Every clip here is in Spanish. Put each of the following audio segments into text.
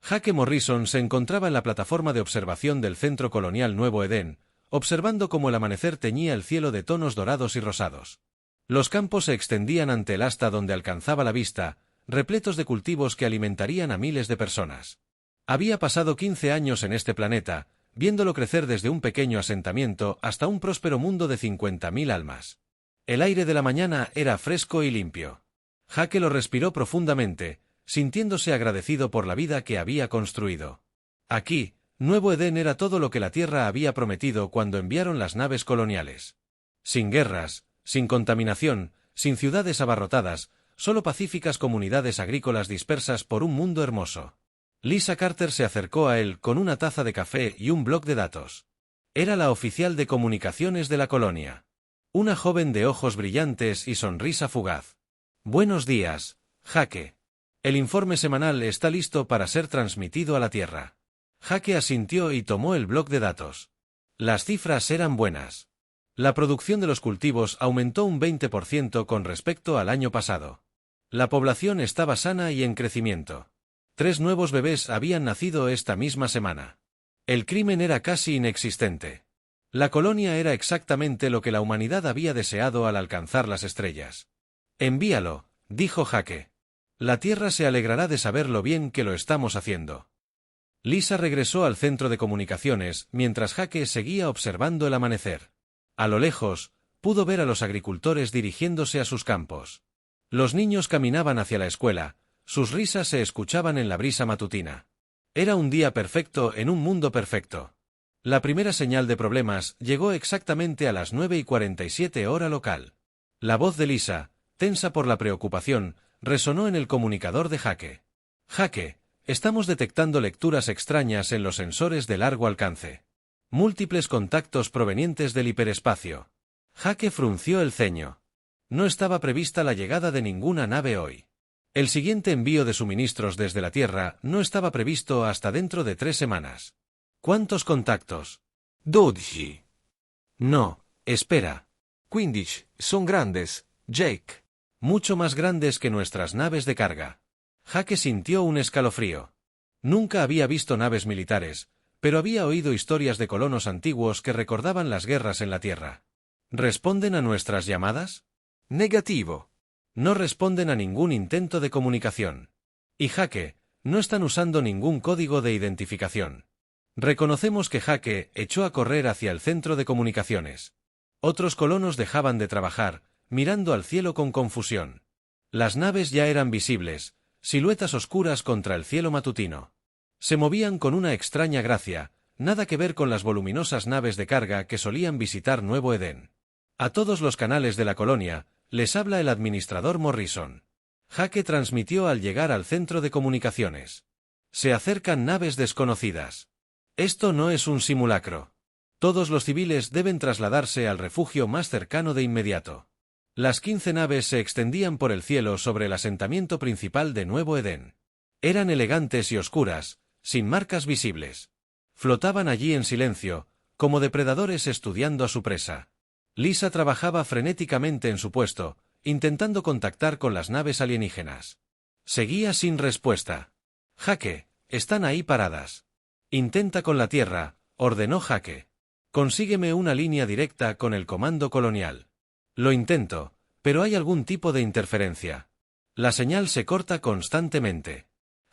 Jake Morrison se encontraba en la plataforma de observación del Centro Colonial Nuevo Edén, observando cómo el amanecer teñía el cielo de tonos dorados y rosados. Los campos se extendían ante el asta donde alcanzaba la vista, repletos de cultivos que alimentarían a miles de personas. Había pasado 15 años en este planeta, viéndolo crecer desde un pequeño asentamiento hasta un próspero mundo de 50.000 almas. El aire de la mañana era fresco y limpio. Jake lo respiró profundamente, sintiéndose agradecido por la vida que había construido. Aquí, Nuevo Edén era todo lo que la Tierra había prometido cuando enviaron las naves coloniales. Sin guerras, sin contaminación, sin ciudades abarrotadas, solo pacíficas comunidades agrícolas dispersas por un mundo hermoso. Lisa Carter se acercó a él con una taza de café y un bloc de datos. Era la oficial de comunicaciones de la colonia. Una joven de ojos brillantes y sonrisa fugaz. Buenos días, Jake. El informe semanal está listo para ser transmitido a la Tierra. Jake asintió y tomó el bloc de datos. Las cifras eran buenas. La producción de los cultivos aumentó un 20% con respecto al año pasado. La población estaba sana y en crecimiento. 3 nuevos bebés habían nacido esta misma semana. El crimen era casi inexistente. La colonia era exactamente lo que la humanidad había deseado al alcanzar las estrellas. Envíalo, dijo Jake. La Tierra se alegrará de saber lo bien que lo estamos haciendo. Lisa regresó al centro de comunicaciones mientras Jake seguía observando el amanecer. A lo lejos, pudo ver a los agricultores dirigiéndose a sus campos. Los niños caminaban hacia la escuela, sus risas se escuchaban en la brisa matutina. Era un día perfecto en un mundo perfecto. La primera señal de problemas llegó exactamente a las 9:47 hora local. La voz de Lisa, tensa por la preocupación, resonó en el comunicador de Jake. Jake, estamos detectando lecturas extrañas en los sensores de largo alcance. Múltiples contactos provenientes del hiperespacio. Jake frunció el ceño. No estaba prevista la llegada de ninguna nave hoy. El siguiente envío de suministros desde la Tierra no estaba previsto hasta dentro de 3 semanas. ¿Cuántos contactos? 12. No, espera. 15. Son grandes, Jake. Mucho más grandes que nuestras naves de carga. Jake sintió un escalofrío. Nunca había visto naves militares, pero había oído historias de colonos antiguos que recordaban las guerras en la Tierra. ¿Responden a nuestras llamadas? Negativo. No responden a ningún intento de comunicación. Y Jake, no están usando ningún código de identificación. Reconocemos que Jake echó a correr hacia el centro de comunicaciones. Otros colonos dejaban de trabajar, mirando al cielo con confusión. Las naves ya eran visibles, siluetas oscuras contra el cielo matutino. Se movían con una extraña gracia, nada que ver con las voluminosas naves de carga que solían visitar Nuevo Edén. A todos los canales de la colonia, les habla el administrador Morrison. Jake transmitió al llegar al centro de comunicaciones. Se acercan naves desconocidas. Esto no es un simulacro. Todos los civiles deben trasladarse al refugio más cercano de inmediato. Las 15 naves se extendían por el cielo sobre el asentamiento principal de Nuevo Edén. Eran elegantes y oscuras, sin marcas visibles. Flotaban allí en silencio, como depredadores estudiando a su presa. Lisa trabajaba frenéticamente en su puesto, intentando contactar con las naves alienígenas. Seguía sin respuesta. Jake, están ahí paradas. Intenta con la Tierra, ordenó Jake. Consígueme una línea directa con el comando colonial. Lo intento, pero hay algún tipo de interferencia. La señal se corta constantemente.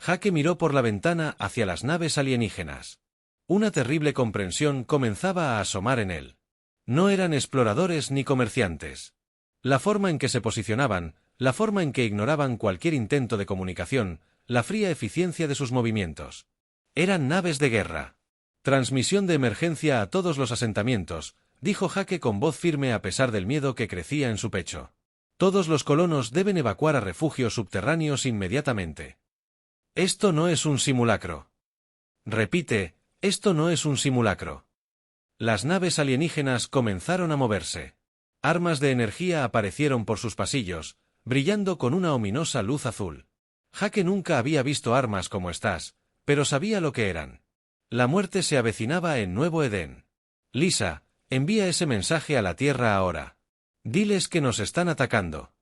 Jake miró por la ventana hacia las naves alienígenas. Una terrible comprensión comenzaba a asomar en él. No eran exploradores ni comerciantes. La forma en que se posicionaban, la forma en que ignoraban cualquier intento de comunicación, la fría eficiencia de sus movimientos. Eran naves de guerra. Transmisión de emergencia a todos los asentamientos, dijo Jake con voz firme a pesar del miedo que crecía en su pecho. Todos los colonos deben evacuar a refugios subterráneos inmediatamente. Esto no es un simulacro. Repite, esto no es un simulacro. Las naves alienígenas comenzaron a moverse. Armas de energía aparecieron por sus pasillos, brillando con una ominosa luz azul. Jake nunca había visto armas como estas, pero sabía lo que eran. La muerte se avecinaba en Nuevo Edén. Lisa, envía ese mensaje a la Tierra ahora. Diles que nos están atacando.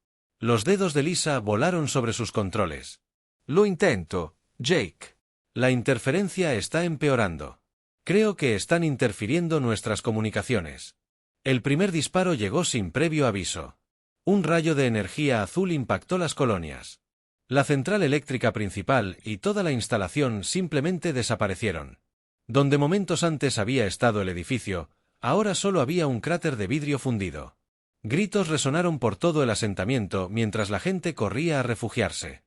Los dedos de Lisa volaron sobre sus controles. Lo intento, Jake. La interferencia está empeorando. Creo que están interfiriendo nuestras comunicaciones. El primer disparo llegó sin previo aviso. Un rayo de energía azul impactó las colonias. La central eléctrica principal y toda la instalación simplemente desaparecieron. Donde momentos antes había estado el edificio, ahora solo había un cráter de vidrio fundido. Gritos resonaron por todo el asentamiento mientras la gente corría a refugiarse.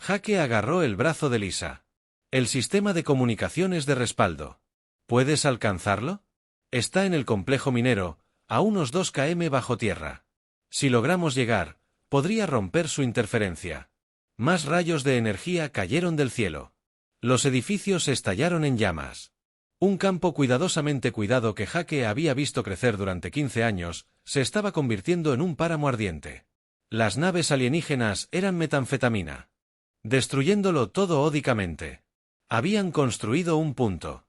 Jake agarró el brazo de Lisa. El sistema de comunicaciones de respaldo. ¿Puedes alcanzarlo? Está en el complejo minero, a unos 2 km bajo tierra. Si logramos llegar, podría romper su interferencia. Más rayos de energía cayeron del cielo. Los edificios estallaron en llamas. Un campo cuidadosamente cuidado que Jake había visto crecer durante 15 años, se estaba convirtiendo en un páramo ardiente. Las naves alienígenas eran metanfetamina. Destruyéndolo todo ódicamente. Habían construido un punto.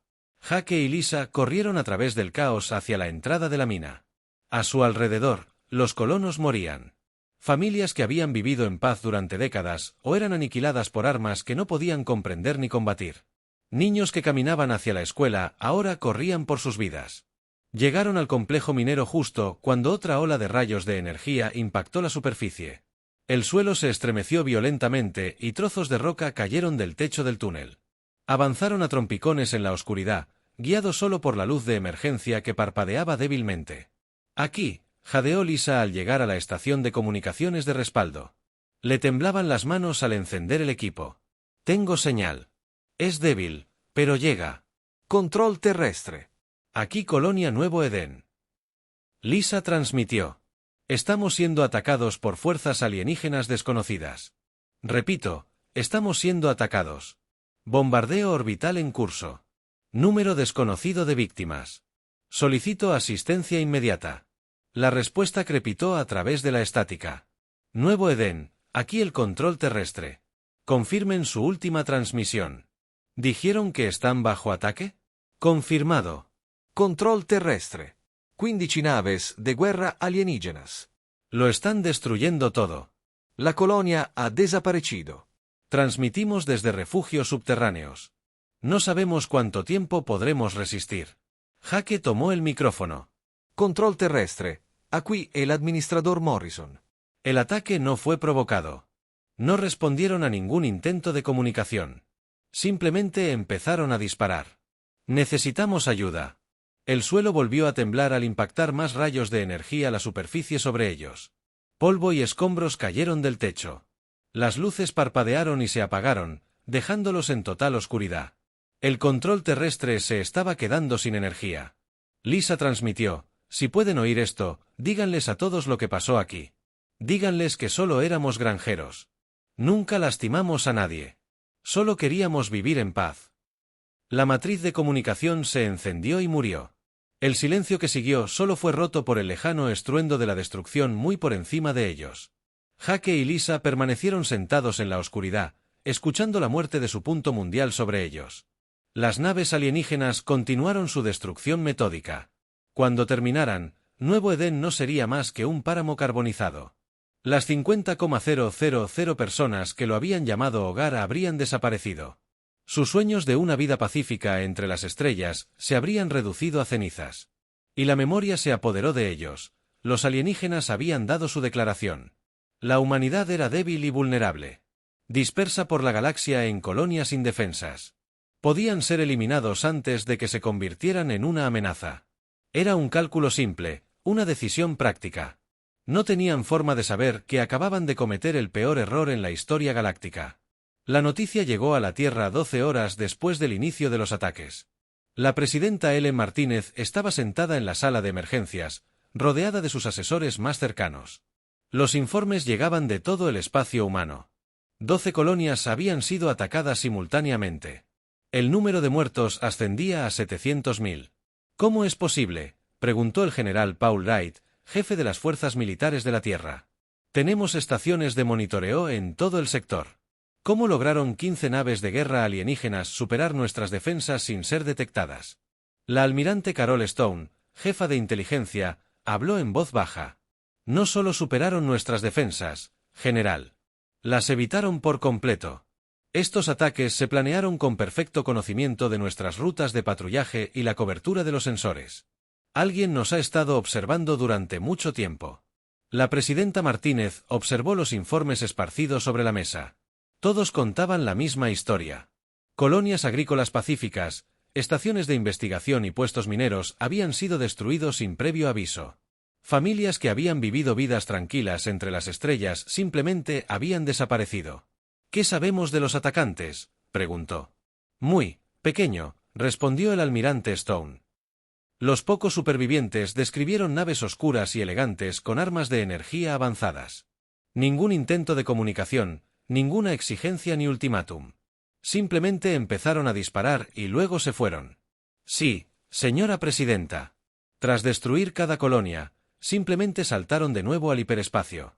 Jake y Lisa corrieron a través del caos hacia la entrada de la mina. A su alrededor, los colonos morían. Familias que habían vivido en paz durante décadas o eran aniquiladas por armas que no podían comprender ni combatir. Niños que caminaban hacia la escuela ahora corrían por sus vidas. Llegaron al complejo minero justo cuando otra ola de rayos de energía impactó la superficie. El suelo se estremeció violentamente y trozos de roca cayeron del techo del túnel. Avanzaron a trompicones en la oscuridad, guiados solo por la luz de emergencia que parpadeaba débilmente. Aquí, jadeó Lisa al llegar a la estación de comunicaciones de respaldo. Le temblaban las manos al encender el equipo. Tengo señal. Es débil, pero llega. Control terrestre. Aquí Colonia Nuevo Edén. Lisa transmitió. Estamos siendo atacados por fuerzas alienígenas desconocidas. Repito, estamos siendo atacados. Bombardeo orbital en curso. Número desconocido de víctimas. Solicito asistencia inmediata. La respuesta crepitó a través de la estática. Nuevo Edén, aquí el control terrestre. Confirmen su última transmisión. ¿Dijeron que están bajo ataque? Confirmado. Control terrestre. 15 naves de guerra alienígenas. Lo están destruyendo todo. La colonia ha desaparecido. Transmitimos desde refugios subterráneos. No sabemos cuánto tiempo podremos resistir. Jake tomó el micrófono. Control terrestre. Aquí el administrador Morrison. El ataque no fue provocado. No respondieron a ningún intento de comunicación. Simplemente empezaron a disparar. Necesitamos ayuda. El suelo volvió a temblar al impactar más rayos de energía a la superficie sobre ellos. Polvo y escombros cayeron del techo. Las luces parpadearon y se apagaron, dejándolos en total oscuridad. El control terrestre se estaba quedando sin energía. Lisa transmitió, si pueden oír esto, díganles a todos lo que pasó aquí. Díganles que solo éramos granjeros. Nunca lastimamos a nadie. Solo queríamos vivir en paz. La matriz de comunicación se encendió y murió. El silencio que siguió solo fue roto por el lejano estruendo de la destrucción muy por encima de ellos. Jake y Lisa permanecieron sentados en la oscuridad, escuchando la muerte de su punto mundial sobre ellos. Las naves alienígenas continuaron su destrucción metódica. Cuando terminaran, Nuevo Edén no sería más que un páramo carbonizado. Las 50,000 personas que lo habían llamado hogar habrían desaparecido. Sus sueños de una vida pacífica entre las estrellas se habrían reducido a cenizas. Y la memoria se apoderó de ellos. Los alienígenas habían dado su declaración. La humanidad era débil y vulnerable. Dispersa por la galaxia en colonias indefensas. Podían ser eliminados antes de que se convirtieran en una amenaza. Era un cálculo simple, una decisión práctica. No tenían forma de saber que acababan de cometer el peor error en la historia galáctica. La noticia llegó a la Tierra 12 horas después del inicio de los ataques. La presidenta Ellen Martínez estaba sentada en la sala de emergencias, rodeada de sus asesores más cercanos. Los informes llegaban de todo el espacio humano. 12 colonias habían sido atacadas simultáneamente. El número de muertos ascendía a 700.000. ¿Cómo es posible?, preguntó el general Paul Wright, jefe de las fuerzas militares de la Tierra. Tenemos estaciones de monitoreo en todo el sector. ¿Cómo lograron 15 naves de guerra alienígenas superar nuestras defensas sin ser detectadas? La almirante Carol Stone, jefa de inteligencia, habló en voz baja. No solo superaron nuestras defensas, general. Las evitaron por completo. Estos ataques se planearon con perfecto conocimiento de nuestras rutas de patrullaje y la cobertura de los sensores. Alguien nos ha estado observando durante mucho tiempo. La presidenta Martínez observó los informes esparcidos sobre la mesa. Todos contaban la misma historia. Colonias agrícolas pacíficas, estaciones de investigación y puestos mineros habían sido destruidos sin previo aviso. Familias que habían vivido vidas tranquilas entre las estrellas simplemente habían desaparecido. ¿Qué sabemos de los atacantes?, preguntó. Muy pequeño, respondió el almirante Stone. Los pocos supervivientes describieron naves oscuras y elegantes con armas de energía avanzadas. Ningún intento de comunicación, ninguna exigencia ni ultimátum. Simplemente empezaron a disparar y luego se fueron. Sí, señora presidenta. Tras destruir cada colonia, simplemente saltaron de nuevo al hiperespacio.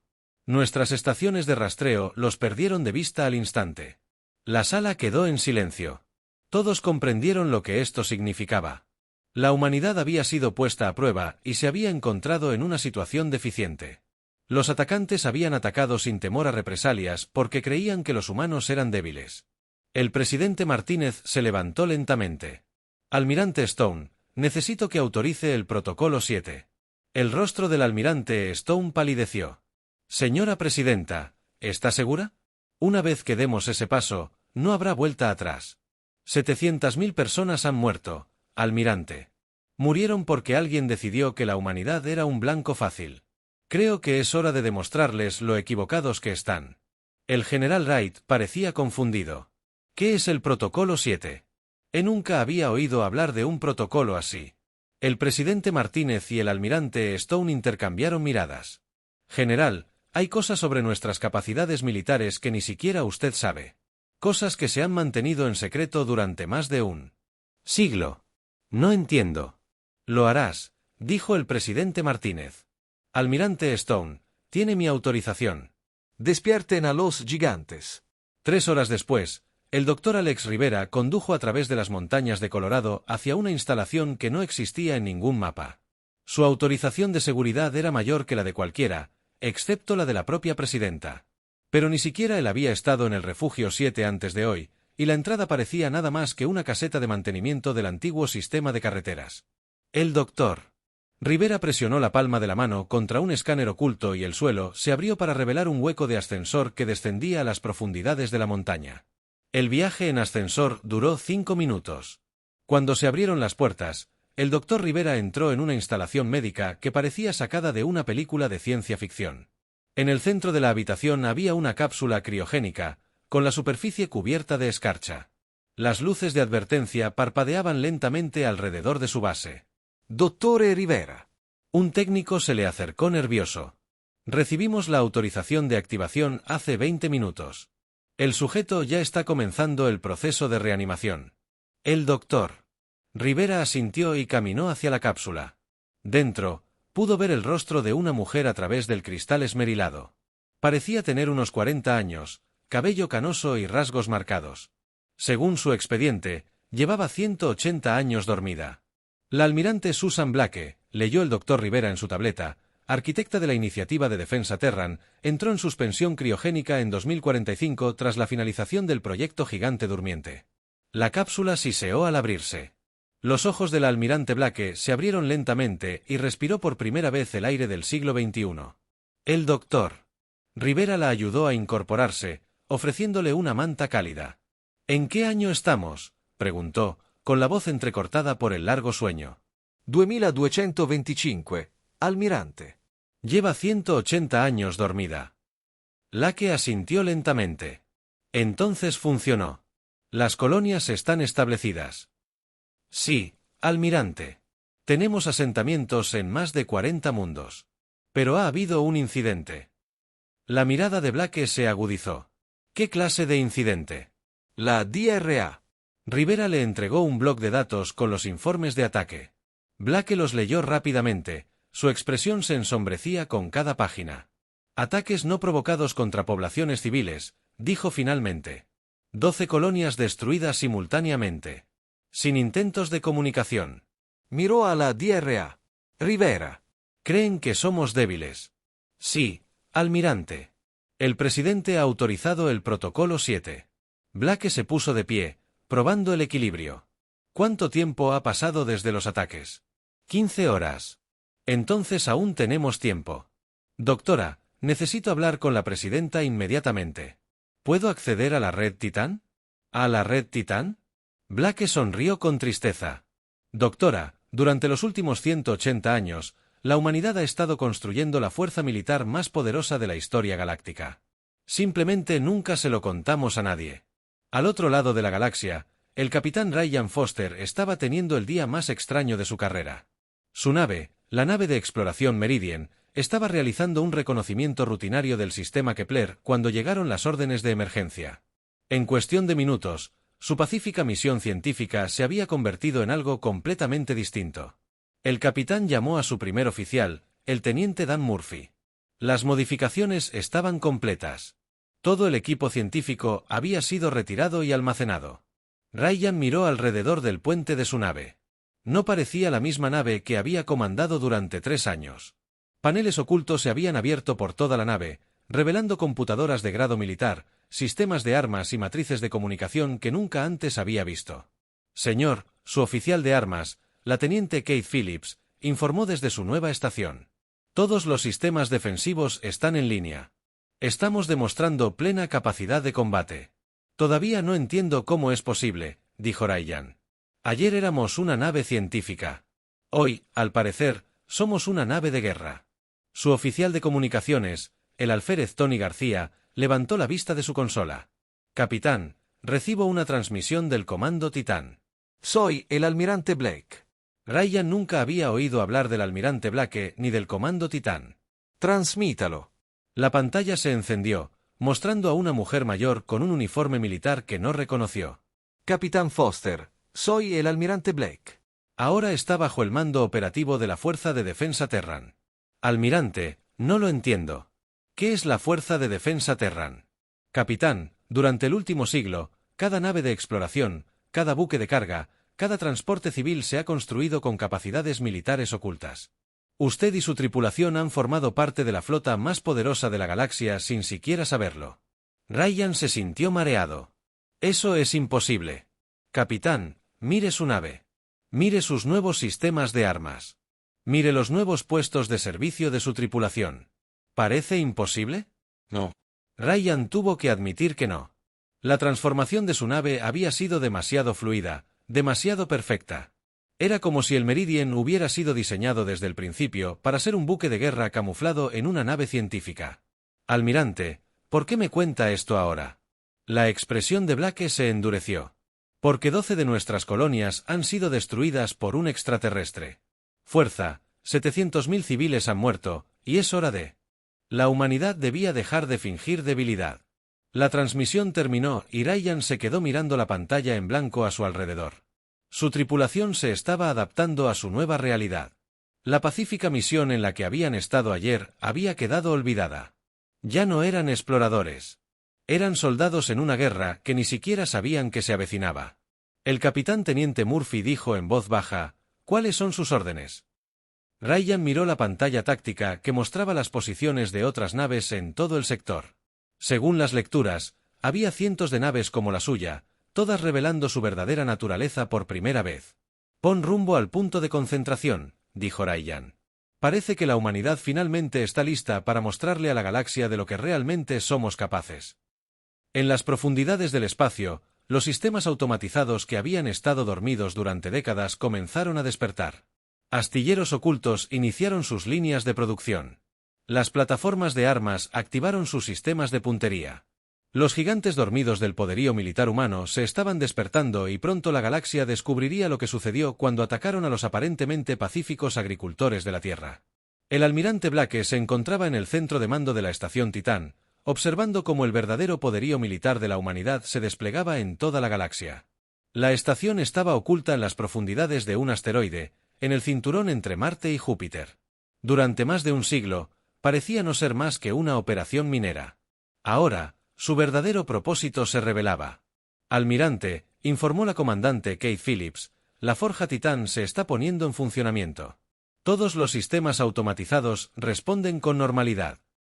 Nuestras estaciones de rastreo los perdieron de vista al instante. La sala quedó en silencio. Todos comprendieron lo que esto significaba. La humanidad había sido puesta a prueba y se había encontrado en una situación deficiente. Los atacantes habían atacado sin temor a represalias porque creían que los humanos eran débiles. El presidente Martínez se levantó lentamente. Almirante Stone, necesito que autorice el protocolo 7. El rostro del almirante Stone palideció. Señora presidenta, ¿está segura? Una vez que demos ese paso, no habrá vuelta atrás. 700.000 personas han muerto, almirante. Murieron porque alguien decidió que la humanidad era un blanco fácil. Creo que es hora de demostrarles lo equivocados que están. El general Wright parecía confundido. ¿Qué es el protocolo 7? Nunca había oído hablar de un protocolo así. El presidente Martínez y el almirante Stone intercambiaron miradas. General, hay cosas sobre nuestras capacidades militares que ni siquiera usted sabe. Cosas que se han mantenido en secreto durante más de un siglo. No entiendo. Lo harás, dijo el presidente Martínez. Almirante Stone, tiene mi autorización. Despierten a los gigantes. 3 horas después, el doctor Alex Rivera condujo a través de las montañas de Colorado hacia una instalación que no existía en ningún mapa. Su autorización de seguridad era mayor que la de cualquiera, excepto la de la propia presidenta. Pero ni siquiera él había estado en el refugio 7 antes de hoy, y la entrada parecía nada más que una caseta de mantenimiento del antiguo sistema de carreteras. El doctor Rivera presionó la palma de la mano contra un escáner oculto y el suelo se abrió para revelar un hueco de ascensor que descendía a las profundidades de la montaña. El viaje en ascensor duró 5 minutos. Cuando se abrieron las puertas, el doctor Rivera entró en una instalación médica que parecía sacada de una película de ciencia ficción. En el centro de la habitación había una cápsula criogénica, con la superficie cubierta de escarcha. Las luces de advertencia parpadeaban lentamente alrededor de su base. Dottore Rivera. Un técnico se le acercó nervioso. Recibimos la autorización de activación hace 20 minutos. El sujeto ya está comenzando el proceso de reanimación. El doctor Rivera asintió y caminó hacia la cápsula. Dentro, pudo ver el rostro de una mujer a través del cristal esmerilado. Parecía tener unos 40 años, cabello canoso y rasgos marcados. Según su expediente, llevaba 180 años dormida. La almirante Susan Blake, leyó el doctor Rivera en su tableta, arquitecta de la iniciativa de defensa Terran, entró en suspensión criogénica en 2045 tras la finalización del proyecto Gigante Durmiente. La cápsula siseó al abrirse. Los ojos de la almirante Blake se abrieron lentamente y respiró por primera vez el aire del siglo XXI. El doctor Rivera la ayudó a incorporarse, ofreciéndole una manta cálida. ¿En qué año estamos?, preguntó, con la voz entrecortada por el largo sueño. 2225, almirante. Lleva 180 años dormida. Blake asintió lentamente. Entonces funcionó. Las colonias están establecidas. Sí, almirante. Tenemos asentamientos en más de 40 mundos. Pero ha habido un incidente. La mirada de Blake se agudizó. ¿Qué clase de incidente? La DRA. Rivera le entregó un bloc de datos con los informes de ataque. Blake los leyó rápidamente, su expresión se ensombrecía con cada página. Ataques no provocados contra poblaciones civiles, dijo finalmente. 12 colonias destruidas simultáneamente. Sin intentos de comunicación. Miró a la DRA. Rivera. ¿Creen que somos débiles? Sí, almirante. El presidente ha autorizado el protocolo 7. Blake se puso de pie, probando el equilibrio. ¿Cuánto tiempo ha pasado desde los ataques? 15 horas. Entonces aún tenemos tiempo. Doctora, necesito hablar con la presidenta inmediatamente. ¿Puedo acceder a la red Titán? ¿A la red Titán? Blake sonrió con tristeza. Doctora, durante los últimos 180 años, la humanidad ha estado construyendo la fuerza militar más poderosa de la historia galáctica. Simplemente nunca se lo contamos a nadie. Al otro lado de la galaxia, el capitán Ryan Foster estaba teniendo el día más extraño de su carrera. Su nave, la nave de exploración Meridian, estaba realizando un reconocimiento rutinario del sistema Kepler cuando llegaron las órdenes de emergencia. En cuestión de minutos, su pacífica misión científica se había convertido en algo completamente distinto. El capitán llamó a su primer oficial, el teniente Dan Murphy. Las modificaciones estaban completas. Todo el equipo científico había sido retirado y almacenado. Ryan miró alrededor del puente de su nave. No parecía la misma nave que había comandado durante 3 años. Paneles ocultos se habían abierto por toda la nave, revelando computadoras de grado militar, sistemas de armas y matrices de comunicación que nunca antes había visto. Señor, su oficial de armas, la teniente Kate Phillips, informó desde su nueva estación. Todos los sistemas defensivos están en línea. Estamos demostrando plena capacidad de combate. Todavía no entiendo cómo es posible, dijo Ryan. Ayer éramos una nave científica. Hoy, al parecer, somos una nave de guerra. Su oficial de comunicaciones, el alférez Tony García, levantó la vista de su consola. Capitán, recibo una transmisión del Comando Titán. Soy el almirante Blake. Ryan nunca había oído hablar del almirante Blake ni del Comando Titán. Transmítalo. La pantalla se encendió, mostrando a una mujer mayor con un uniforme militar que no reconoció. Capitán Foster, soy el almirante Blake. Ahora está bajo el mando operativo de la Fuerza de Defensa Terran. Almirante, no lo entiendo. ¿Qué es la Fuerza de Defensa Terran? Capitán, durante el último siglo, cada nave de exploración, cada buque de carga, cada transporte civil se ha construido con capacidades militares ocultas. Usted y su tripulación han formado parte de la flota más poderosa de la galaxia sin siquiera saberlo. Ryan se sintió mareado. Eso es imposible. Capitán, mire su nave. Mire sus nuevos sistemas de armas. Mire los nuevos puestos de servicio de su tripulación. ¿Parece imposible? No. Ryan tuvo que admitir que no. La transformación de su nave había sido demasiado fluida, demasiado perfecta. Era como si el Meridian hubiera sido diseñado desde el principio para ser un buque de guerra camuflado en una nave científica. Almirante, ¿por qué me cuenta esto ahora? La expresión de Blake se endureció. Porque 12 de nuestras colonias han sido destruidas por un extraterrestre. Fuerza, 700.000 civiles han muerto, y es hora de... La humanidad debía dejar de fingir debilidad. La transmisión terminó y Ryan se quedó mirando la pantalla en blanco a su alrededor. Su tripulación se estaba adaptando a su nueva realidad. La pacífica misión en la que habían estado ayer había quedado olvidada. Ya no eran exploradores. Eran soldados en una guerra que ni siquiera sabían que se avecinaba. El capitán teniente Murphy dijo en voz baja, ¿cuáles son sus órdenes? Ryan miró la pantalla táctica que mostraba las posiciones de otras naves en todo el sector. Según las lecturas, había cientos de naves como la suya, todas revelando su verdadera naturaleza por primera vez. Pon rumbo al punto de concentración, dijo Ryan. Parece que la humanidad finalmente está lista para mostrarle a la galaxia de lo que realmente somos capaces. En las profundidades del espacio, los sistemas automatizados que habían estado dormidos durante décadas comenzaron a despertar. Astilleros ocultos iniciaron sus líneas de producción. Las plataformas de armas activaron sus sistemas de puntería. Los gigantes dormidos del poderío militar humano se estaban despertando y pronto la galaxia descubriría lo que sucedió cuando atacaron a los aparentemente pacíficos agricultores de la Tierra. El almirante Blake se encontraba en el centro de mando de la estación Titán, observando cómo el verdadero poderío militar de la humanidad se desplegaba en toda la galaxia. La estación estaba oculta en las profundidades de un asteroide, en el cinturón entre Marte y Júpiter. Durante más de un siglo, parecía no ser más que una operación minera. Ahora, su verdadero propósito se revelaba. Almirante, informó la comandante Kate Phillips, la forja Titán se está poniendo en funcionamiento. Todos los sistemas automatizados responden con normalidad.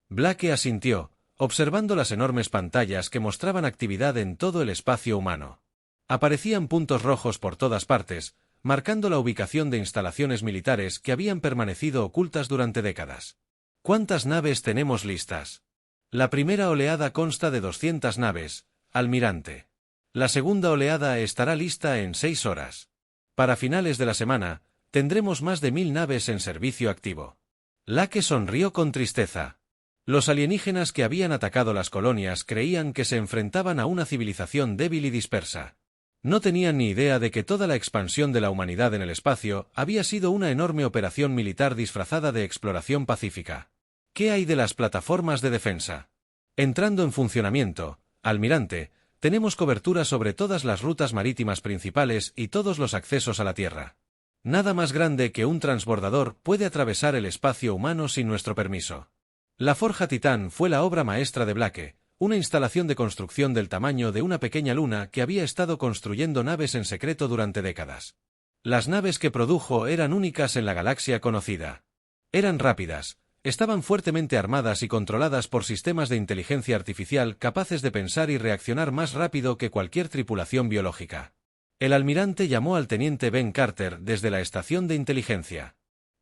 Blake asintió, observando las enormes pantallas que mostraban actividad en todo el espacio humano. Aparecían puntos rojos por todas partes, marcando la ubicación de instalaciones militares que habían permanecido ocultas durante décadas. ¿Cuántas naves tenemos listas? La primera oleada consta de 200 naves, almirante. La segunda oleada estará lista en 6 horas. Para finales de la semana, tendremos más de 1000 naves en servicio activo. Locke sonrió con tristeza. Los alienígenas que habían atacado las colonias creían que se enfrentaban a una civilización débil y dispersa. No tenían ni idea de que toda la expansión de la humanidad en el espacio había sido una enorme operación militar disfrazada de exploración pacífica. ¿Qué hay de las plataformas de defensa? Entrando en funcionamiento, almirante, tenemos cobertura sobre todas las rutas marítimas principales y todos los accesos a la Tierra. Nada más grande que un transbordador puede atravesar el espacio humano sin nuestro permiso. La Forja Titán fue la obra maestra de Blake, una instalación de construcción del tamaño de una pequeña luna que había estado construyendo naves en secreto durante décadas. Las naves que produjo eran únicas en la galaxia conocida. Eran rápidas, estaban fuertemente armadas y controladas por sistemas de inteligencia artificial capaces de pensar y reaccionar más rápido que cualquier tripulación biológica. El almirante llamó al teniente Ben Carter desde la estación de inteligencia.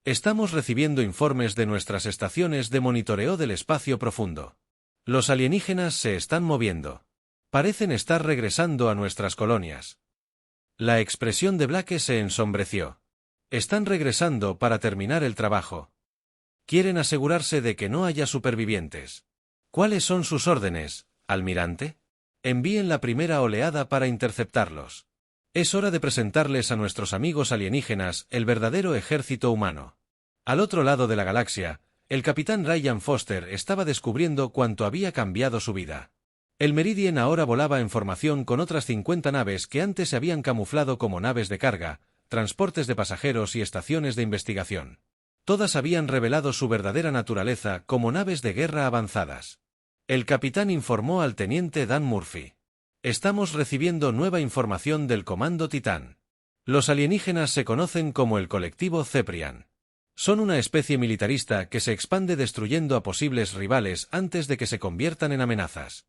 Estamos recibiendo informes de nuestras estaciones de monitoreo del espacio profundo. Los alienígenas se están moviendo. Parecen estar regresando a nuestras colonias. La expresión de Blake se ensombreció. Están regresando para terminar el trabajo. Quieren asegurarse de que no haya supervivientes. ¿Cuáles son sus órdenes, almirante? Envíen la primera oleada para interceptarlos. Es hora de presentarles a nuestros amigos alienígenas el verdadero ejército humano. Al otro lado de la galaxia, el capitán Ryan Foster estaba descubriendo cuánto había cambiado su vida. El Meridian ahora volaba en formación con otras 50 naves que antes se habían camuflado como naves de carga, transportes de pasajeros y estaciones de investigación. Todas habían revelado su verdadera naturaleza como naves de guerra avanzadas. El capitán informó al teniente Dan Murphy. Estamos recibiendo nueva información del Comando Titán. Los alienígenas se conocen como el colectivo Ceprian. Son una especie militarista que se expande destruyendo a posibles rivales antes de que se conviertan en amenazas.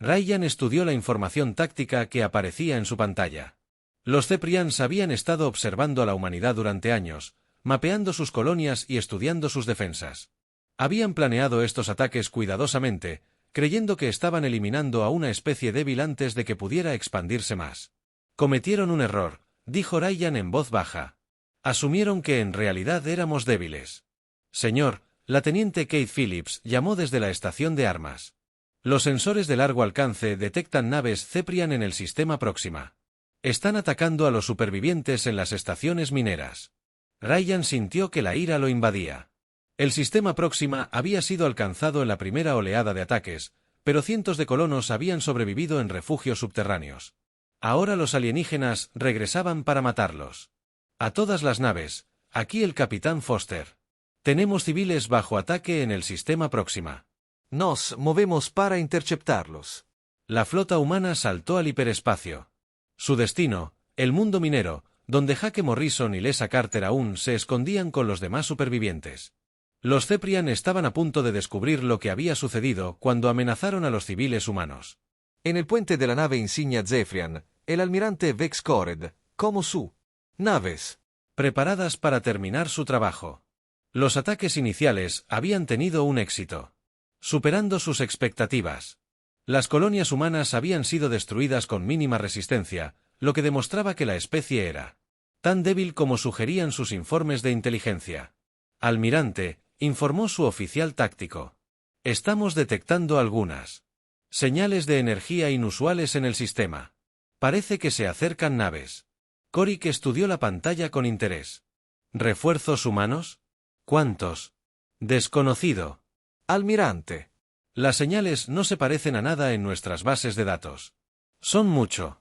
Ryan estudió la información táctica que aparecía en su pantalla. Los Ceprians habían estado observando a la humanidad durante años, mapeando sus colonias y estudiando sus defensas. Habían planeado estos ataques cuidadosamente, creyendo que estaban eliminando a una especie débil antes de que pudiera expandirse más. Cometieron un error, dijo Ryan en voz baja. Asumieron que en realidad éramos débiles. Señor, la teniente Kate Phillips llamó desde la estación de armas. Los sensores de largo alcance detectan naves Ceprian en el sistema Próxima. Están atacando a los supervivientes en las estaciones mineras. Ryan sintió que la ira lo invadía. El sistema Próxima había sido alcanzado en la primera oleada de ataques, pero cientos de colonos habían sobrevivido en refugios subterráneos. Ahora los alienígenas regresaban para matarlos. A todas las naves, aquí el capitán Foster. Tenemos civiles bajo ataque en el sistema Próxima. Nos movemos para interceptarlos. La flota humana saltó al hiperespacio. Su destino, el mundo minero, donde Jake Morrison y Lesa Carter aún se escondían con los demás supervivientes. Los Ceprian estaban a punto de descubrir lo que había sucedido cuando amenazaron a los civiles humanos. En el puente de la nave insignia Zephyrian, el almirante Vex Cored, como su naves, preparadas para terminar su trabajo. Los ataques iniciales habían tenido un éxito, superando sus expectativas. Las colonias humanas habían sido destruidas con mínima resistencia, lo que demostraba que la especie era tan débil como sugerían sus informes de inteligencia. Almirante, informó su oficial táctico. Estamos detectando algunas señales de energía inusuales en el sistema. Parece que se acercan naves. Korik estudió la pantalla con interés. ¿Refuerzos humanos? ¿Cuántos? Desconocido. Almirante. Las señales no se parecen a nada en nuestras bases de datos. Son mucho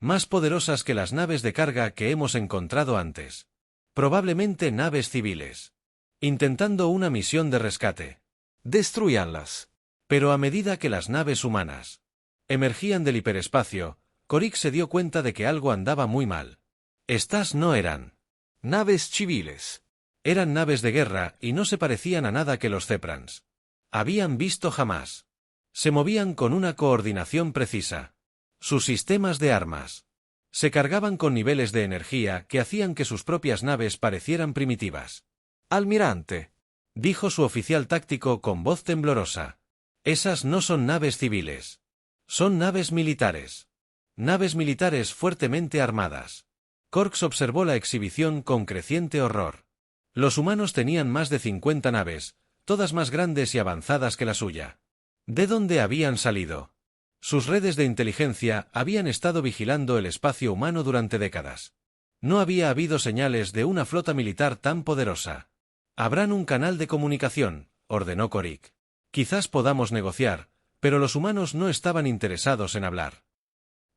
más poderosas que las naves de carga que hemos encontrado antes. Probablemente naves civiles. Intentando una misión de rescate. Destrúyanlas. Pero a medida que las naves humanas emergían del hiperespacio, Korik se dio cuenta de que algo andaba muy mal. Estas no eran naves civiles. Eran naves de guerra y no se parecían a nada que los Ceprans habían visto jamás. Se movían con una coordinación precisa. Sus sistemas de armas se cargaban con niveles de energía que hacían que sus propias naves parecieran primitivas. Almirante, Dijo su oficial táctico con voz temblorosa. Esas no son naves civiles. Son naves militares. Naves militares fuertemente armadas. Corks observó la exhibición con creciente horror. Los humanos tenían más de 50 naves, todas más grandes y avanzadas que la suya. ¿De dónde habían salido? Sus redes de inteligencia habían estado vigilando el espacio humano durante décadas. No había habido señales de una flota militar tan poderosa. «Abran un canal de comunicación», ordenó Korik. «Quizás podamos negociar, pero los humanos no estaban interesados en hablar».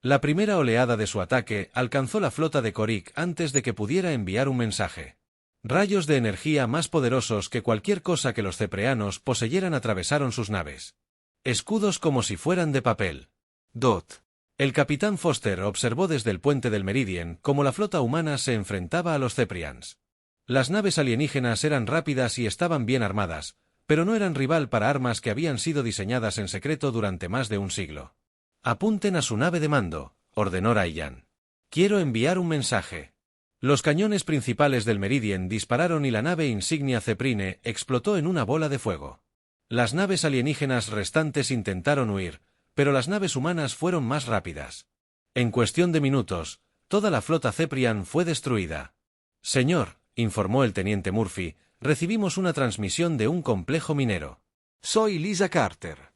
La primera oleada de su ataque alcanzó la flota de Korik antes de que pudiera enviar un mensaje. Rayos de energía más poderosos que cualquier cosa que los cepreanos poseyeran atravesaron sus naves. Escudos como si fueran de papel. Dot. El capitán Foster observó desde el puente del Meridien cómo la flota humana se enfrentaba a los Ceprians. Las naves alienígenas eran rápidas y estaban bien armadas, pero no eran rival para armas que habían sido diseñadas en secreto durante más de un siglo. «Apunten a su nave de mando», ordenó Ryan. «Quiero enviar un mensaje». Los cañones principales del Meridien dispararon y la nave insignia Ceprine explotó en una bola de fuego. Las naves alienígenas restantes intentaron huir, pero las naves humanas fueron más rápidas. En cuestión de minutos, toda la flota Ceprian fue destruida. «Señor», informó el teniente Murphy, «recibimos una transmisión de un complejo minero». Soy Lisa Carter.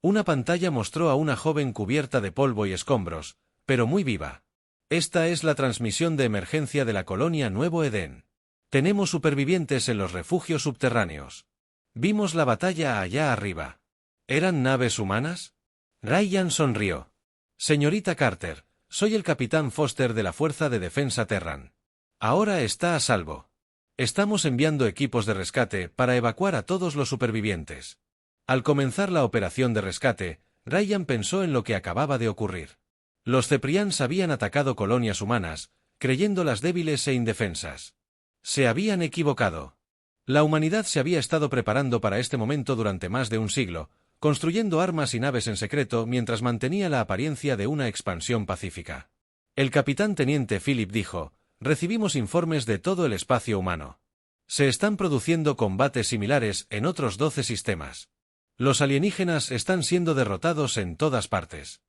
Una pantalla mostró a una joven cubierta de polvo y escombros, pero muy viva. «Esta es la transmisión de emergencia de la colonia Nuevo Edén. Tenemos supervivientes en los refugios subterráneos. Vimos la batalla allá arriba». ¿Eran naves humanas? Ryan sonrió. «Señorita Carter, soy el capitán Foster de la Fuerza de Defensa Terran. Ahora está a salvo. Estamos enviando equipos de rescate para evacuar a todos los supervivientes». Al comenzar la operación de rescate, Ryan pensó en lo que acababa de ocurrir. Los Ceprians habían atacado colonias humanas, creyéndolas débiles e indefensas. Se habían equivocado. La humanidad se había estado preparando para este momento durante más de un siglo, construyendo armas y naves en secreto mientras mantenía la apariencia de una expansión pacífica. El capitán teniente Philip dijo: «Recibimos informes de todo el espacio humano. Se están produciendo combates similares en otros 12 sistemas. Los alienígenas están siendo derrotados en todas partes».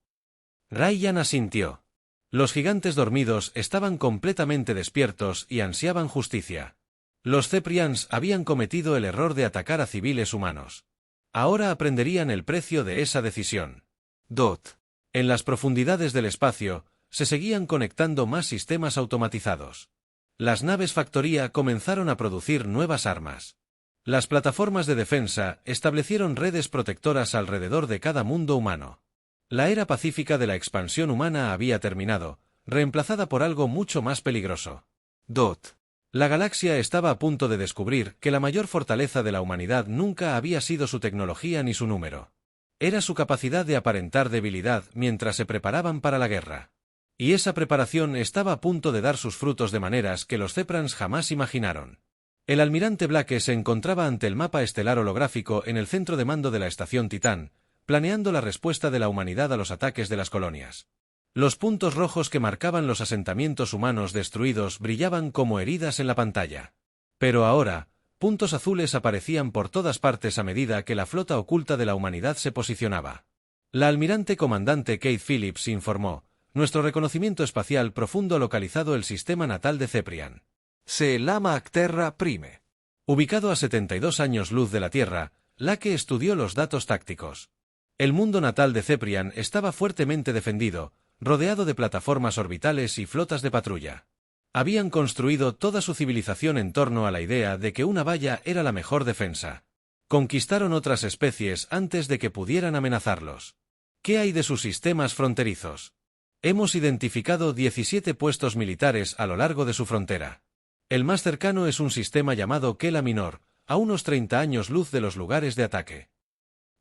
Ryan asintió. Los gigantes dormidos estaban completamente despiertos y ansiaban justicia. Los Ceprians habían cometido el error de atacar a civiles humanos. Ahora aprenderían el precio de esa decisión. Dot. En las profundidades del espacio, se seguían conectando más sistemas automatizados. Las naves factoría comenzaron a producir nuevas armas. Las plataformas de defensa establecieron redes protectoras alrededor de cada mundo humano. La era pacífica de la expansión humana había terminado, reemplazada por algo mucho más peligroso. Dot. La galaxia estaba a punto de descubrir que la mayor fortaleza de la humanidad nunca había sido su tecnología ni su número. Era su capacidad de aparentar debilidad mientras se preparaban para la guerra. Y esa preparación estaba a punto de dar sus frutos de maneras que los Ceprans jamás imaginaron. El almirante Blake se encontraba ante el mapa estelar holográfico en el centro de mando de la estación Titán, planeando la respuesta de la humanidad a los ataques de las colonias. Los puntos rojos que marcaban los asentamientos humanos destruidos brillaban como heridas en la pantalla. Pero ahora, puntos azules aparecían por todas partes a medida que la flota oculta de la humanidad se posicionaba. La almirante comandante Kate Phillips informó: «Nuestro reconocimiento espacial profundo ha localizado el sistema natal de Ceprian. Se llama Terra Prime». Ubicado a 72 años luz de la Tierra, Lake estudió los datos tácticos. El mundo natal de Ceprian estaba fuertemente defendido, rodeado de plataformas orbitales y flotas de patrulla. Habían construido toda su civilización en torno a la idea de que una valla era la mejor defensa. Conquistaron otras especies antes de que pudieran amenazarlos. ¿Qué hay de sus sistemas fronterizos? Hemos identificado 17 puestos militares a lo largo de su frontera. El más cercano es un sistema llamado Kela Minor, a unos 30 años luz de los lugares de ataque.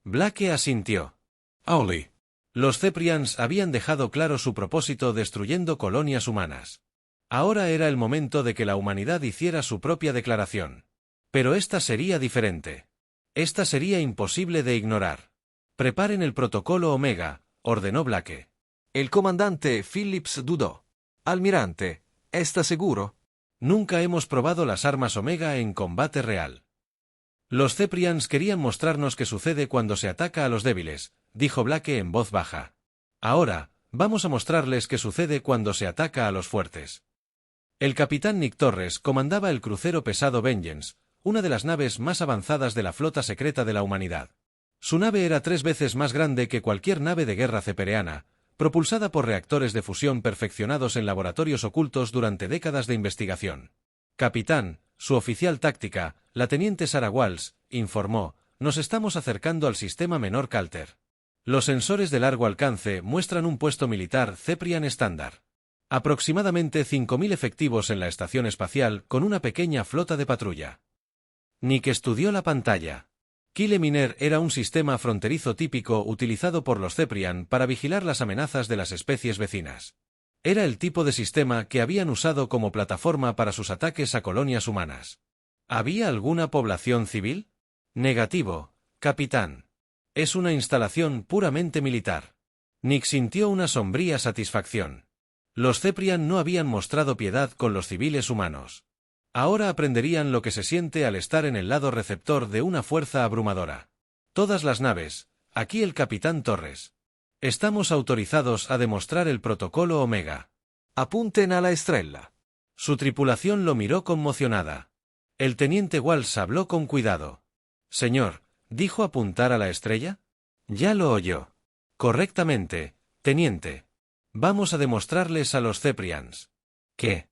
Blake asintió. Auli. Los Ceprians habían dejado claro su propósito destruyendo colonias humanas. Ahora era el momento de que la humanidad hiciera su propia declaración. Pero esta sería diferente. Esta sería imposible de ignorar. Preparen el protocolo Omega, ordenó Blake. El comandante Phillips dudó. Almirante, ¿está seguro? Nunca hemos probado las armas Omega en combate real. Los Ceprians querían mostrarnos qué sucede cuando se ataca a los débiles, dijo Blake en voz baja. Ahora, vamos a mostrarles qué sucede cuando se ataca a los fuertes. El capitán Nick Torres comandaba el crucero pesado Vengeance, una de las naves más avanzadas de la flota secreta de la humanidad. Su nave era 3 veces más grande que cualquier nave de guerra cepereana, propulsada por reactores de fusión perfeccionados en laboratorios ocultos durante décadas de investigación. Capitán, su oficial táctica, la teniente Sarah Walsh, informó, nos estamos acercando al sistema menor Calter. Los sensores de largo alcance muestran un puesto militar Ceprian estándar. Aproximadamente 5.000 efectivos en la estación espacial con una pequeña flota de patrulla. Nick estudió la pantalla. Kyle Miner era un sistema fronterizo típico utilizado por los Ceprian para vigilar las amenazas de las especies vecinas. Era el tipo de sistema que habían usado como plataforma para sus ataques a colonias humanas. ¿Había alguna población civil? Negativo, capitán. Es una instalación puramente militar. Nick sintió una sombría satisfacción. Los Ceprian no habían mostrado piedad con los civiles humanos. Ahora aprenderían lo que se siente al estar en el lado receptor de una fuerza abrumadora. Todas las naves, aquí el capitán Torres. Estamos autorizados a demostrar el protocolo Omega. Apunten a la estrella. Su tripulación lo miró conmocionada. El teniente Walsh habló con cuidado. Señor, ¿dijo apuntar a la estrella? Ya lo oyó. Correctamente, teniente. Vamos a demostrarles a los Ceprians que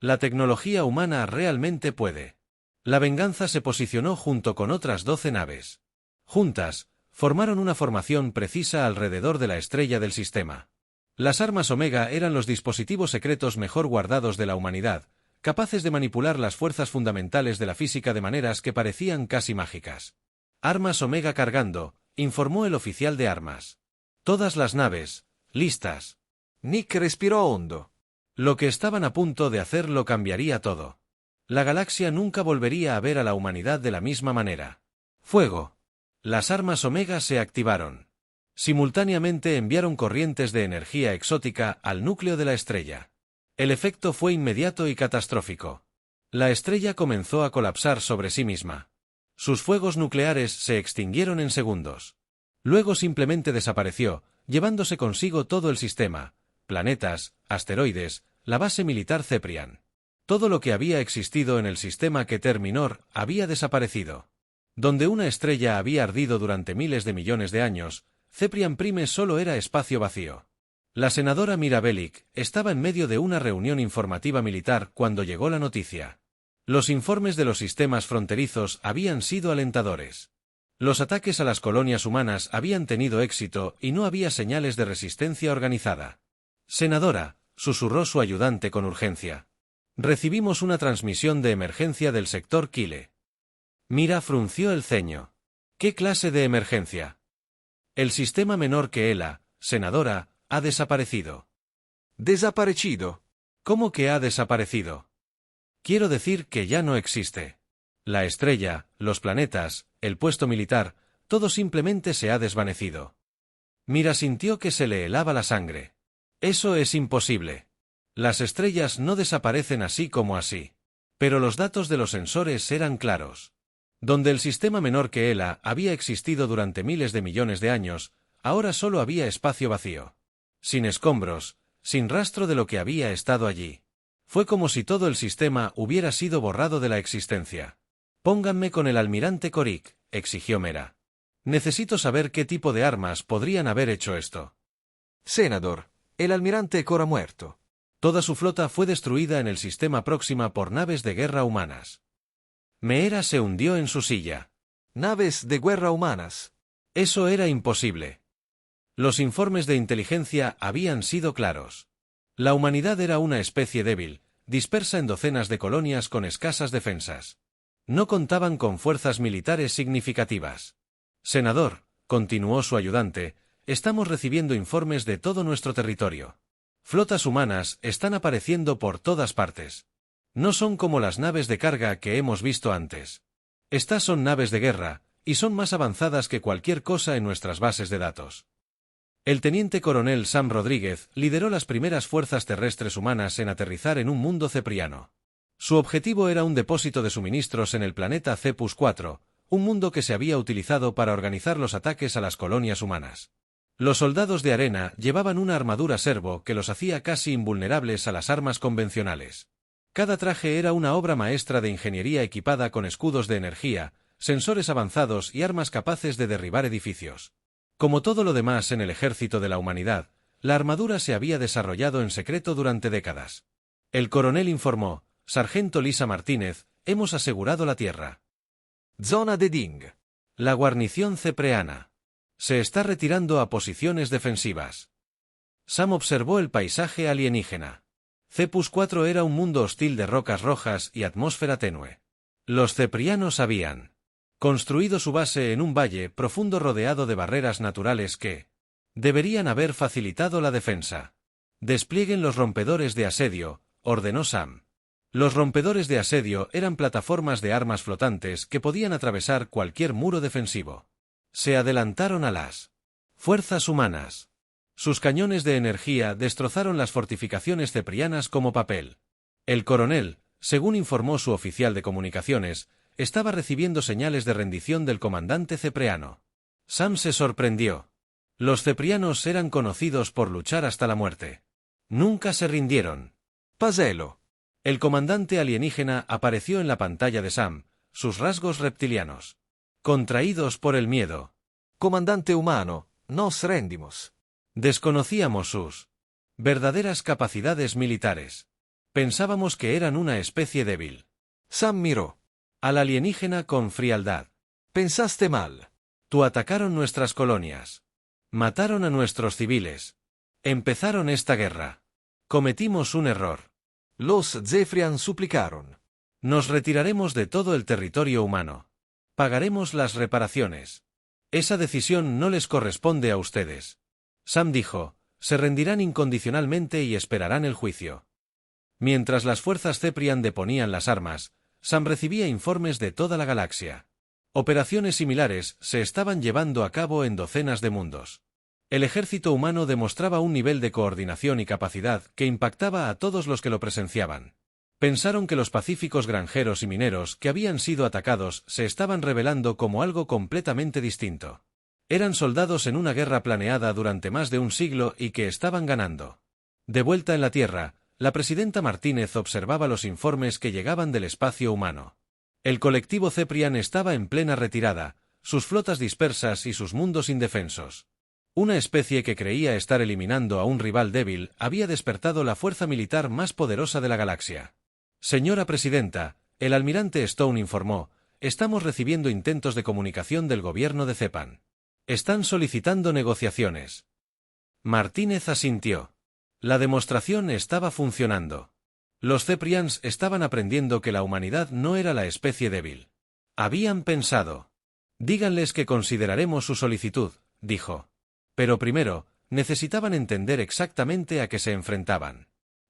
la tecnología humana realmente puede. La venganza se posicionó junto con otras 12 naves. Juntas, formaron una formación precisa alrededor de la estrella del sistema. Las armas Omega eran los dispositivos secretos mejor guardados de la humanidad, capaces de manipular las fuerzas fundamentales de la física de maneras que parecían casi mágicas. Armas Omega cargando, informó el oficial de armas. Todas las naves, listas. Nick respiró hondo. Lo que estaban a punto de hacer lo cambiaría todo. La galaxia nunca volvería a ver a la humanidad de la misma manera. Fuego. Las armas Omega se activaron. Simultáneamente enviaron corrientes de energía exótica al núcleo de la estrella. El efecto fue inmediato y catastrófico. La estrella comenzó a colapsar sobre sí misma. Sus fuegos nucleares se extinguieron en segundos. Luego simplemente desapareció, llevándose consigo todo el sistema, planetas, asteroides, la base militar Ceprian. Todo lo que había existido en el sistema Keter Minor había desaparecido. Donde una estrella había ardido durante miles de millones de años, Ceprian Prime solo era espacio vacío. La senadora Mira Bellick estaba en medio de una reunión informativa militar cuando llegó la noticia. Los informes de los sistemas fronterizos habían sido alentadores. Los ataques a las colonias humanas habían tenido éxito y no había señales de resistencia organizada. Senadora, susurró su ayudante con urgencia. Recibimos una transmisión de emergencia del sector Kyle. Mira frunció el ceño. ¿Qué clase de emergencia? El sistema menor que ELA, senadora, ha desaparecido. Desaparecido. ¿Cómo que ha desaparecido? Quiero decir que ya no existe. La estrella, los planetas, el puesto militar, todo simplemente se ha desvanecido. Mira sintió que se le helaba la sangre. Eso es imposible. Las estrellas no desaparecen así como así. Pero los datos de los sensores eran claros. Donde el sistema menor que ELA había existido durante miles de millones de años, ahora solo había espacio vacío. Sin escombros, sin rastro de lo que había estado allí. Fue como si todo el sistema hubiera sido borrado de la existencia. Pónganme con el almirante Korik, exigió Mera. Necesito saber qué tipo de armas podrían haber hecho esto. Senador, el almirante Cora muerto. Toda su flota fue destruida en el sistema Próxima por naves de guerra humanas. Meera se hundió en su silla. Naves de guerra humanas. Eso era imposible. Los informes de inteligencia habían sido claros. La humanidad era una especie débil, dispersa en docenas de colonias con escasas defensas. No contaban con fuerzas militares significativas. Senador, continuó su ayudante, estamos recibiendo informes de todo nuestro territorio. Flotas humanas están apareciendo por todas partes. No son como las naves de carga que hemos visto antes. Estas son naves de guerra, y son más avanzadas que cualquier cosa en nuestras bases de datos. El teniente coronel Sam Rodríguez lideró las primeras fuerzas terrestres humanas en aterrizar en un mundo cepriano. Su objetivo era un depósito de suministros en el planeta Cepus-4, un mundo que se había utilizado para organizar los ataques a las colonias humanas. Los soldados de arena llevaban una armadura servo que los hacía casi invulnerables a las armas convencionales. Cada traje era una obra maestra de ingeniería equipada con escudos de energía, sensores avanzados y armas capaces de derribar edificios. Como todo lo demás en el ejército de la humanidad, la armadura se había desarrollado en secreto durante décadas. El coronel informó: «Sargento Lisa Martínez, hemos asegurado la tierra». Zona de Ding. La guarnición cepreana se está retirando a posiciones defensivas. Sam observó el paisaje alienígena. Cepus-4 era un mundo hostil de rocas rojas y atmósfera tenue. Los ceprianos habían construido su base en un valle profundo rodeado de barreras naturales que deberían haber facilitado la defensa. «Desplieguen los rompedores de asedio», ordenó Sam. Los rompedores de asedio eran plataformas de armas flotantes que podían atravesar cualquier muro defensivo. Se adelantaron a las fuerzas humanas. Sus cañones de energía destrozaron las fortificaciones ceprianas como papel. El coronel, según informó su oficial de comunicaciones, estaba recibiendo señales de rendición del comandante cepriano. Sam se sorprendió. Los ceprianos eran conocidos por luchar hasta la muerte. Nunca se rindieron. Paselo. El comandante alienígena apareció en la pantalla de Sam, sus rasgos reptilianos contraídos por el miedo. Comandante humano, nos rendimos. Desconocíamos sus verdaderas capacidades militares. Pensábamos que eran una especie débil. Sam miró al alienígena con frialdad. Pensaste mal. Tú atacaron nuestras colonias. Mataron a nuestros civiles. Empezaron esta guerra. Cometimos un error. Los Zefrian suplicaron. Nos retiraremos de todo el territorio humano. Pagaremos las reparaciones. Esa decisión no les corresponde a ustedes. Sam dijo: se rendirán incondicionalmente y esperarán el juicio. Mientras las fuerzas Ceprian deponían las armas, Sam recibía informes de toda la galaxia. Operaciones similares se estaban llevando a cabo en docenas de mundos. El ejército humano demostraba un nivel de coordinación y capacidad que impactaba a todos los que lo presenciaban. Pensaron que los pacíficos granjeros y mineros que habían sido atacados se estaban revelando como algo completamente distinto. Eran soldados en una guerra planeada durante más de un siglo y que estaban ganando. De vuelta en la Tierra, la presidenta Martínez observaba los informes que llegaban del espacio humano. El colectivo Ceprian estaba en plena retirada, sus flotas dispersas y sus mundos indefensos. Una especie que creía estar eliminando a un rival débil había despertado la fuerza militar más poderosa de la galaxia. «Señora presidenta», el almirante Stone informó, «estamos recibiendo intentos de comunicación del gobierno de Cepan. Están solicitando negociaciones». Martínez asintió. La demostración estaba funcionando. Los Ceprians estaban aprendiendo que la humanidad no era la especie débil. Habían pensado. «Díganles que consideraremos su solicitud», dijo. Pero primero, necesitaban entender exactamente a qué se enfrentaban.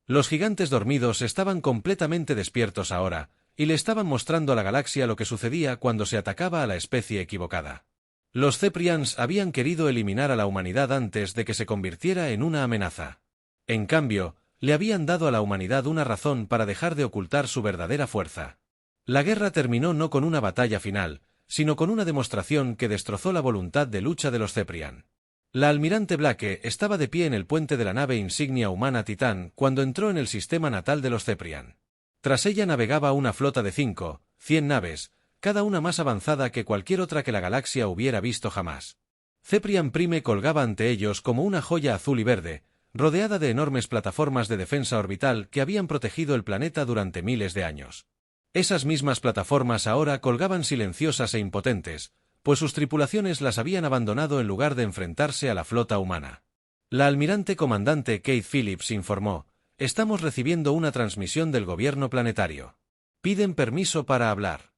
Los gigantes dormidos estaban completamente despiertos ahora, y le estaban mostrando a la galaxia lo que sucedía cuando se atacaba a la especie equivocada. Los Ceprians habían querido eliminar a la humanidad antes de que se convirtiera en una amenaza. En cambio, le habían dado a la humanidad una razón para dejar de ocultar su verdadera fuerza. La guerra terminó no con una batalla final, sino con una demostración que destrozó la voluntad de lucha de los Ceprian. La almirante Blake estaba de pie en el puente de la nave insignia humana Titán cuando entró en el sistema natal de los Ceprian. Tras ella navegaba una flota de 100 naves, cada una más avanzada que cualquier otra que la galaxia hubiera visto jamás. Ceprian Prime colgaba ante ellos como una joya azul y verde, rodeada de enormes plataformas de defensa orbital que habían protegido el planeta durante miles de años. Esas mismas plataformas ahora colgaban silenciosas e impotentes, pues sus tripulaciones las habían abandonado en lugar de enfrentarse a la flota humana. La almirante comandante Kate Phillips informó: «Estamos recibiendo una transmisión del gobierno planetario. Piden permiso para hablar».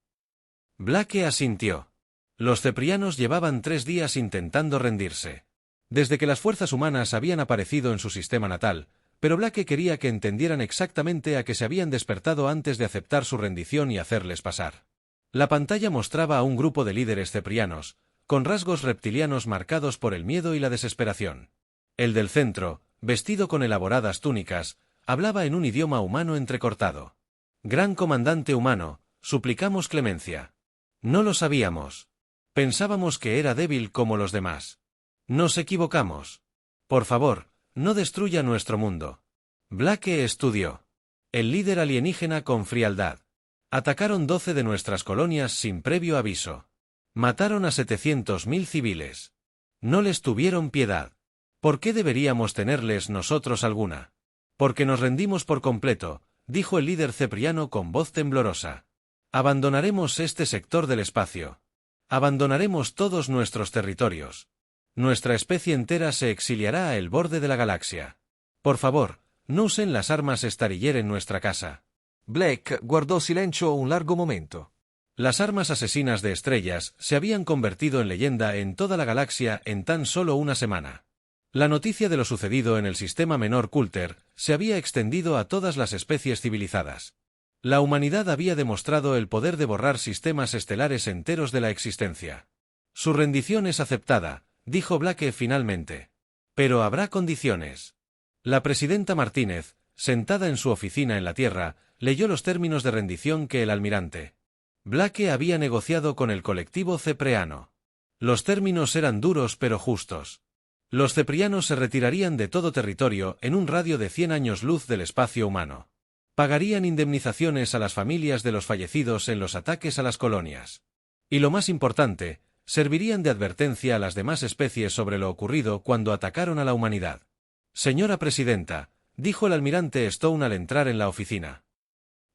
Blake asintió. Los ceprianos llevaban 3 días intentando rendirse. Desde que las fuerzas humanas habían aparecido en su sistema natal, pero Blake quería que entendieran exactamente a qué se habían despertado antes de aceptar su rendición y hacerles pasar. La pantalla mostraba a un grupo de líderes ceprianos, con rasgos reptilianos marcados por el miedo y la desesperación. El del centro, vestido con elaboradas túnicas, hablaba en un idioma humano entrecortado. Gran comandante humano, suplicamos clemencia. No lo sabíamos. Pensábamos que era débil como los demás. Nos equivocamos. Por favor, no destruya nuestro mundo. Blake estudió. El líder alienígena con frialdad. Atacaron 12 de nuestras colonias sin previo aviso. Mataron a 700.000 civiles. No les tuvieron piedad. ¿Por qué deberíamos tenerles nosotros alguna? Porque nos rendimos por completo, dijo el líder cepriano con voz temblorosa. Abandonaremos este sector del espacio. Abandonaremos todos nuestros territorios. Nuestra especie entera se exiliará a el borde de la galaxia. Por favor, no usen las armas Stariller en nuestra casa. Black guardò silencio un largo momento. Las armas asesinas de estrellas se habían convertido en leyenda en toda la galaxia en tan solo una semana. La noticia de lo sucedido en el sistema menor Coulter se había extendido a todas las especies civilizadas. La humanidad había demostrado el poder de borrar sistemas estelares enteros de la existencia. Su rendición es aceptada, dijo Blake finalmente. Pero habrá condiciones. La presidenta Martínez, sentada en su oficina en la Tierra, leyó los términos de rendición que el almirante Blake había negociado con el colectivo cepreano. Los términos eran duros pero justos. Los ceprianos se retirarían de todo territorio en un radio de 100 años luz del espacio humano. Pagarían indemnizaciones a las familias de los fallecidos en los ataques a las colonias. Y lo más importante, servirían de advertencia a las demás especies sobre lo ocurrido cuando atacaron a la humanidad. Señora presidenta, dijo el almirante Stone al entrar en la oficina.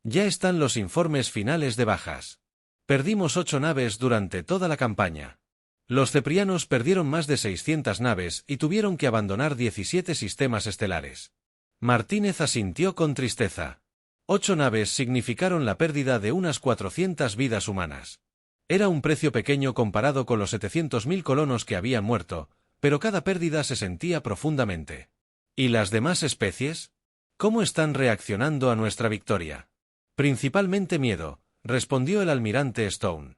Ya están los informes finales de bajas. Perdimos 8 naves durante toda la campaña. Los ceprianos perdieron más de 600 naves y tuvieron que abandonar 17 sistemas estelares. Martínez asintió con tristeza. 8 naves significaron la pérdida de unas 400 vidas humanas. Era un precio pequeño comparado con los 700.000 colonos que habían muerto, pero cada pérdida se sentía profundamente. ¿Y las demás especies? ¿Cómo están reaccionando a nuestra victoria? Principalmente miedo, respondió el almirante Stone.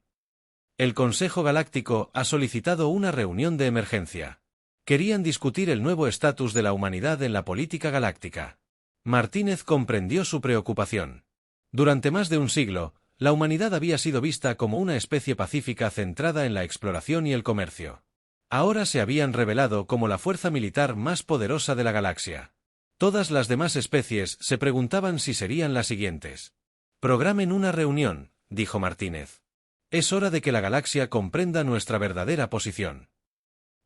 El Consejo Galáctico ha solicitado una reunión de emergencia. Querían discutir el nuevo estatus de la humanidad en la política galáctica. Martínez comprendió su preocupación. Durante más de un siglo, la humanidad había sido vista como una especie pacífica centrada en la exploración y el comercio. Ahora se habían revelado como la fuerza militar más poderosa de la galaxia. Todas las demás especies se preguntaban si serían las siguientes. Programen una reunión, dijo Martínez. Es hora de que la galaxia comprenda nuestra verdadera posición.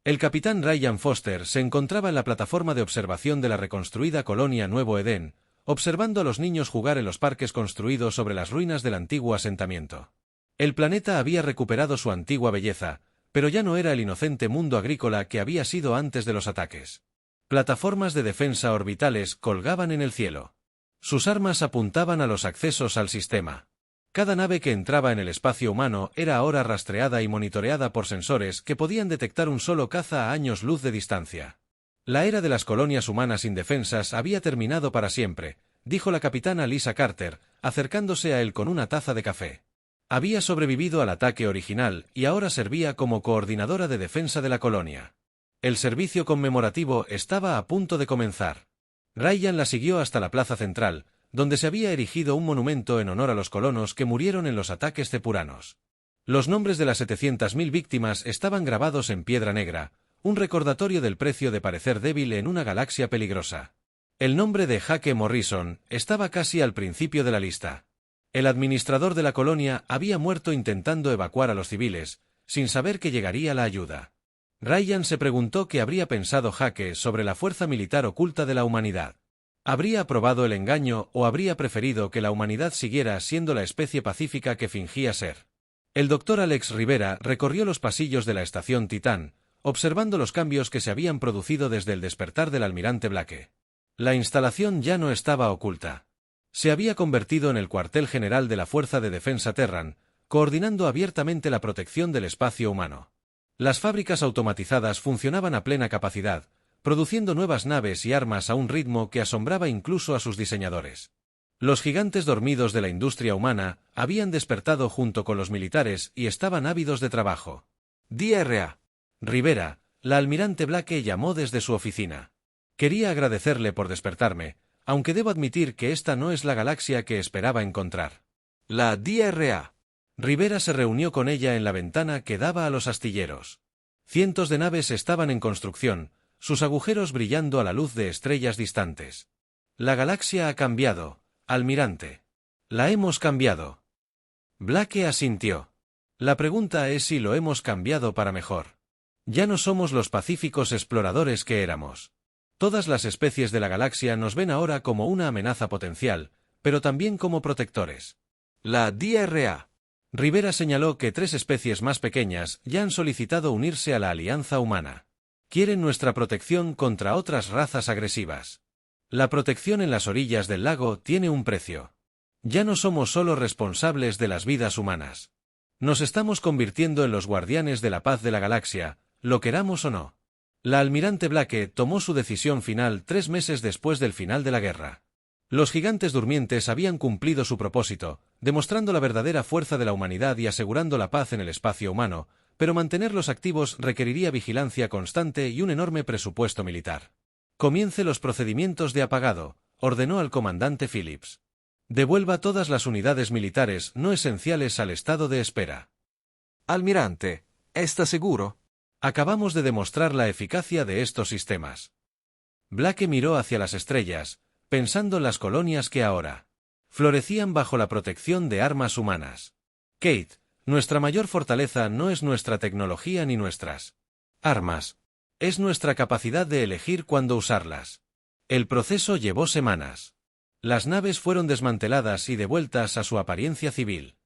El capitán Ryan Foster se encontraba en la plataforma de observación de la reconstruida colonia Nuevo Edén, observando a los niños jugar en los parques construidos sobre las ruinas del antiguo asentamiento. El planeta había recuperado su antigua belleza, pero ya no era el inocente mundo agrícola que había sido antes de los ataques. Plataformas de defensa orbitales colgaban en el cielo. Sus armas apuntaban a los accesos al sistema. Cada nave que entraba en el espacio humano era ahora rastreada y monitoreada por sensores que podían detectar un solo caza a años luz de distancia. La era de las colonias humanas indefensas había terminado para siempre, dijo la capitana Lisa Carter, acercándose a él con una taza de café. Había sobrevivido al ataque original y ahora servía como coordinadora de defensa de la colonia. El servicio conmemorativo estaba a punto de comenzar. Ryan la siguió hasta la plaza central, donde se había erigido un monumento en honor a los colonos que murieron en los ataques cepuranos. Los nombres de las 700.000 víctimas estaban grabados en piedra negra, un recordatorio del precio de parecer débil en una galaxia peligrosa. El nombre de Jake Morrison estaba casi al principio de la lista. El administrador de la colonia había muerto intentando evacuar a los civiles, sin saber que llegaría la ayuda. Ryan se preguntó qué habría pensado Jake sobre la fuerza militar oculta de la humanidad. ¿Habría aprobado el engaño o habría preferido que la humanidad siguiera siendo la especie pacífica que fingía ser? El doctor Alex Rivera recorrió los pasillos de la estación Titán, observando los cambios que se habían producido desde el despertar del almirante Blake. La instalación ya no estaba oculta. Se había convertido en el cuartel general de la Fuerza de Defensa Terran, coordinando abiertamente la protección del espacio humano. Las fábricas automatizadas funcionaban a plena capacidad, produciendo nuevas naves y armas a un ritmo que asombraba incluso a sus diseñadores. Los gigantes dormidos de la industria humana habían despertado junto con los militares y estaban ávidos de trabajo. DRA. Rivera, la almirante Blake llamó desde su oficina. Quería agradecerle por despertarme, aunque debo admitir que esta no es la galaxia que esperaba encontrar. La DRA. Rivera se reunió con ella en la ventana que daba a los astilleros. Cientos de naves estaban en construcción, sus agujeros brillando a la luz de estrellas distantes. La galaxia ha cambiado, almirante. La hemos cambiado. Blake asintió. La pregunta es si lo hemos cambiado para mejor. Ya no somos los pacíficos exploradores que éramos. Todas las especies de la galaxia nos ven ahora como una amenaza potencial, pero también como protectores. La DRA. Rivera señaló que 3 especies más pequeñas ya han solicitado unirse a la alianza humana. Quieren nuestra protección contra otras razas agresivas. La protección en las orillas del lago tiene un precio. Ya no somos solo responsables de las vidas humanas. Nos estamos convirtiendo en los guardianes de la paz de la galaxia, lo queramos o no. La almirante Blake tomó su decisión final 3 meses después del final de la guerra. Los gigantes durmientes habían cumplido su propósito, demostrando la verdadera fuerza de la humanidad y asegurando la paz en el espacio humano, pero mantenerlos activos requeriría vigilancia constante y un enorme presupuesto militar. Comience los procedimientos de apagado, ordenó al comandante Phillips. Devuelva todas las unidades militares no esenciales al estado de espera. Almirante, ¿está seguro? Acabamos de demostrar la eficacia de estos sistemas. Blake miró hacia las estrellas, pensando en las colonias que ahora florecían bajo la protección de armas humanas. Kate, nuestra mayor fortaleza no es nuestra tecnología ni nuestras armas. Es nuestra capacidad de elegir cuándo usarlas. El proceso llevó semanas. Las naves fueron desmanteladas y devueltas a su apariencia civil.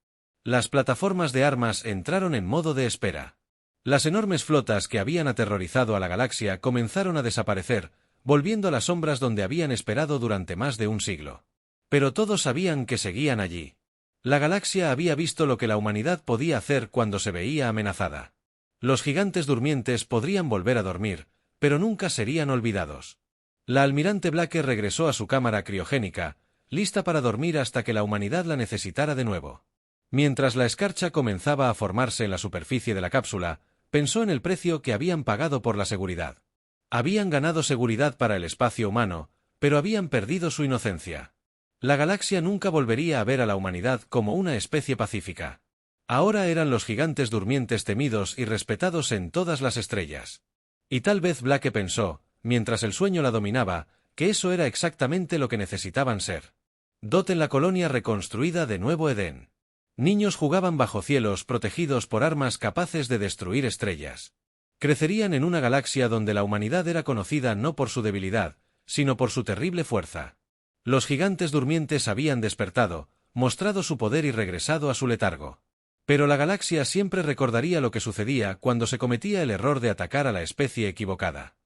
Las plataformas de armas entraron en modo de espera. Las enormes flotas que habían aterrorizado a la galaxia comenzaron a desaparecer, volviendo a las sombras donde habían esperado durante más de un siglo. Pero todos sabían que seguían allí. La galaxia había visto lo que la humanidad podía hacer cuando se veía amenazada. Los gigantes durmientes podrían volver a dormir, pero nunca serían olvidados. La almirante Blake regresó a su cámara criogénica, lista para dormir hasta que la humanidad la necesitara de nuevo. Mientras la escarcha comenzaba a formarse en la superficie de la cápsula, pensó en el precio que habían pagado por la seguridad. Habían ganado seguridad para el espacio humano, pero habían perdido su inocencia. La galaxia nunca volvería a ver a la humanidad como una especie pacífica. Ahora eran los gigantes durmientes temidos y respetados en todas las estrellas. Y tal vez Blake pensó, mientras el sueño la dominaba, que eso era exactamente lo que necesitaban ser. Dot en la colonia reconstruida de Nuevo Edén. Niños jugaban bajo cielos protegidos por armas capaces de destruir estrellas. Crecerían en una galaxia donde la humanidad era conocida no por su debilidad, sino por su terrible fuerza. Los gigantes durmientes habían despertado, mostrado su poder y regresado a su letargo. Pero la galaxia siempre recordaría lo que sucedía cuando se cometía el error de atacar a la especie equivocada.